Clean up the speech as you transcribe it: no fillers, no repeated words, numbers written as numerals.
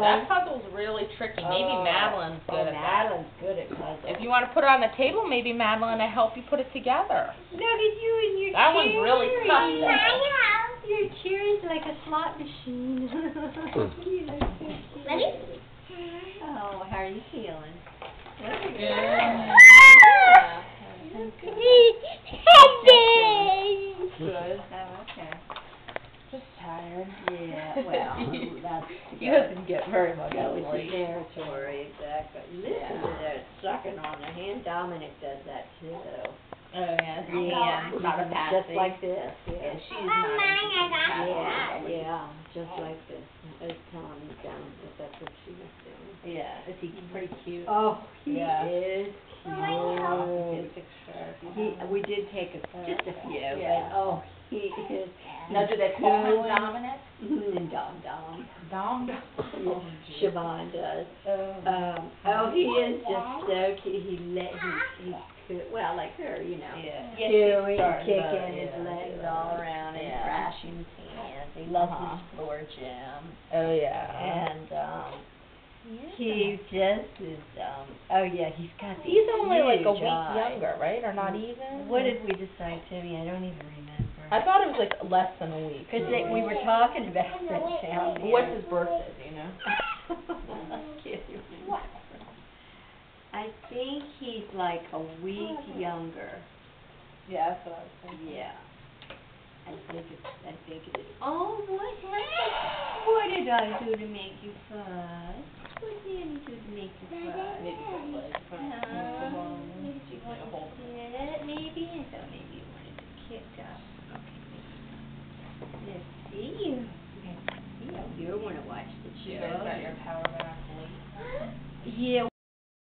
that puzzle's really tricky. Maybe Madeline's good at that. Madeline's good at puzzles. If you want to put it on the table, maybe Madeline will help you put it together. Look at you and your That one's really tough, though. Your chair is like a slot machine. Ready? Oh, how are you feeling? Yeah. Good. Oh, okay. Just tired. Yeah, well, that's... He doesn't get very much That was sleep. the territory, exactly. Listen to that sucking on the hand. Dominic does that too. Oh, yeah. Yeah, Not a just Patsy. like this. Yeah, Yeah, she's not. yeah, just like this. It's telling me down that that's what she was doing. Yeah. Is he pretty cute? Oh, he Yeah. is cute. We did take just a few, Yeah. but oh, he is. Now, do they call him Dominic? Dom. Dom? Yeah, Siobhan does. Oh. Oh, he is just so cute. He could, well, like her, you know. Yeah. Doing, Starting kicking to, his legs all around and Yeah. crashing his hands. He loves his floor gym. Oh, yeah. And, he just is, oh yeah, he's got these He's only like a huge week eyes. younger, right? Or not even? What did we decide, Timmy? I don't even remember. I thought it was like less than a week. Because we were talking about that down there. What's his birthday, do you know? I think he's like a week younger. Yeah, that's what I was thinking. Yeah. I think it is. Oh, what happened? What did I do to make you fuss? What did Nanny do to make you fuss? Maybe his legs. Maybe she wanted to sit, maybe? I thought maybe you wanted to kick up. Okay. Let's see you. You want to watch the show. You guys got your power back late. Yeah,